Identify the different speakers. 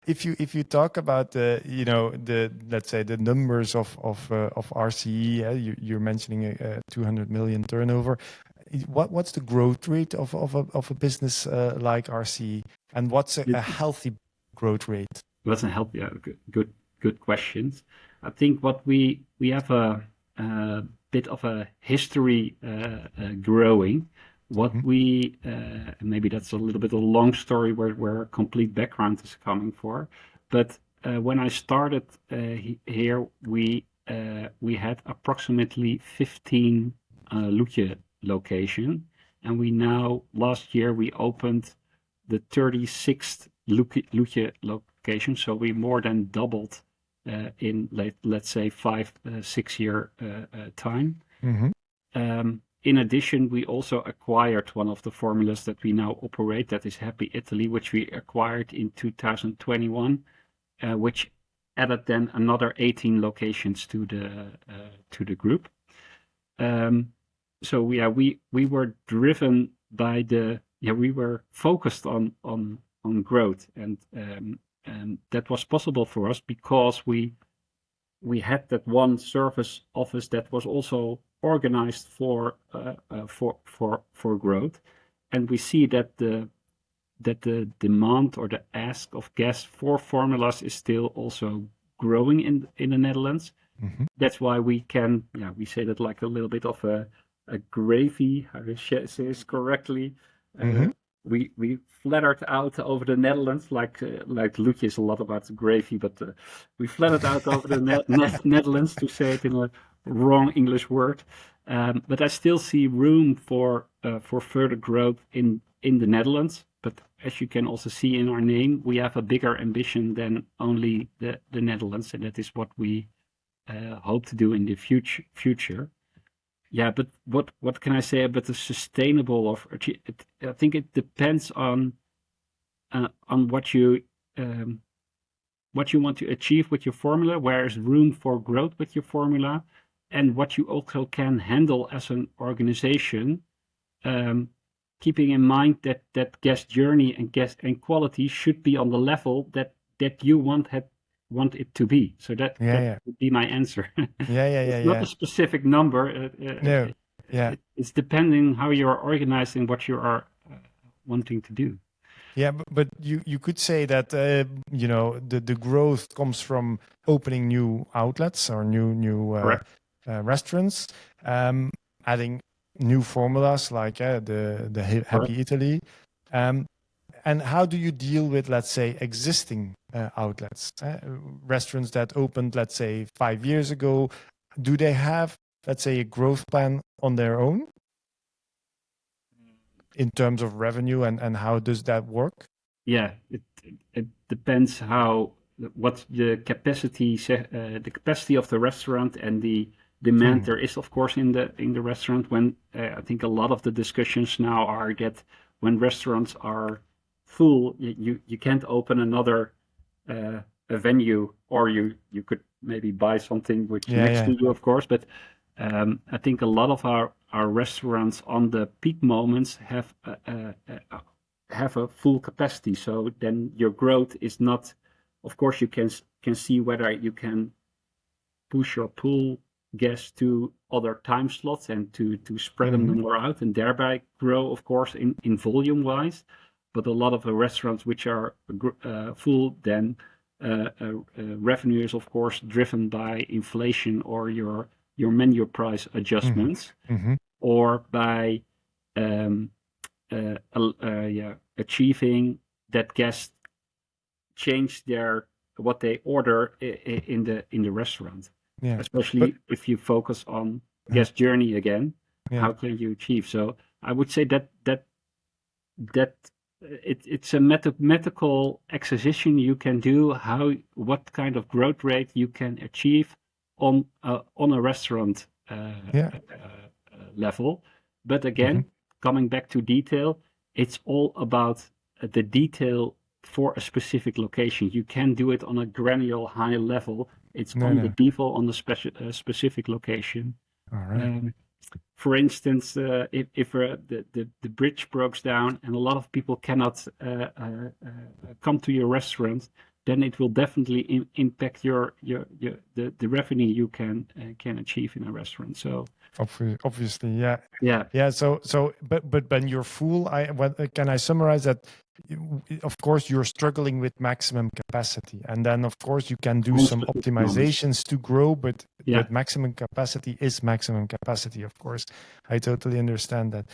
Speaker 1: if you talk about the let's say the numbers of RCE, you're mentioning a 200 million turnover. What's the growth rate of a business like RCE, and what's a healthy growth rate?
Speaker 2: What's a healthy? Good questions. I think what we have a bit of a history growing. What we maybe that's a little bit of a long story where a complete background is coming for, but when I started here, we had approximately 15 Loetje location, and we now last year we opened the 36th Loetje location, so we more than doubled in let's say 5-6 year time. In addition, we also acquired one of the formulas that we now operate, that is Happy Italy, which we acquired in 2021, which added then another 18 locations to the group. So yeah, we were driven by we were focused on growth, and that was possible for us because we had that one service office that was also organized for growth, and we see that the demand or the ask of guests for formulas is still also growing in the Netherlands. That's why we can we say that like a little bit of a gravy, how to say this correctly. We flattered out over the Netherlands, like Loetje is a lot about gravy, but we flattered out over the Netherlands, to say it in a wrong English word. But I still see room for further growth in the Netherlands. But as you can also see in our name, we have a bigger ambition than only the Netherlands, and that is what we hope to do in the future. Yeah, but what can I say about the sustainable of? I think it depends on what you want to achieve with your formula, where there's room for growth with your formula, and what you also can handle as an organization, keeping in mind that guest journey and quality should be on the level that you want it to be. So that would be my answer. It's not a specific number.
Speaker 1: No.
Speaker 2: It's depending how you're organizing what you are wanting to do.
Speaker 1: Yeah, but you could say that the growth comes from opening new outlets or new restaurants, adding new formulas like the Happy Italy. And how do you deal with, let's say, existing outlets, restaurants that opened, let's say, 5 years ago? Do they have, let's say, a growth plan on their own in terms of revenue, and how does that work?
Speaker 2: Yeah, it depends what the capacity of the restaurant and the demand there is, of course, in the restaurant. When I think a lot of the discussions now are that when restaurants are full, you can't open another a venue, or you could maybe buy something which next to you, of course. But I think a lot of our restaurants on the peak moments have a full capacity. So then your growth is not. Of course, you can see whether you can push or pull guests to other time slots and to spread them more out, and thereby grow, of course, in volume wise. But a lot of the restaurants which are full, then revenue is, of course, driven by inflation or your menu price adjustments, or by achieving that guests change what they order in the restaurant. Yeah. Especially if you focus on guest journey again, how can you achieve? So I would say that it's a mathematical exercise you can do, what kind of growth rate you can achieve on a restaurant level. But again, coming back to detail, it's all about the detail for a specific location. You can do it on a granular high level. It's on the default on the specific location.
Speaker 1: All right.
Speaker 2: For instance, if the bridge breaks down and a lot of people cannot come to your restaurant, then it will definitely impact the revenue you can achieve in a restaurant. So
Speaker 1: obviously, yeah,
Speaker 2: yeah.
Speaker 1: But when you're full, can I summarize that? Of course, you're struggling with maximum capacity, and then of course you can do some optimizations to grow, but maximum capacity is maximum capacity. Of course, I totally understand that.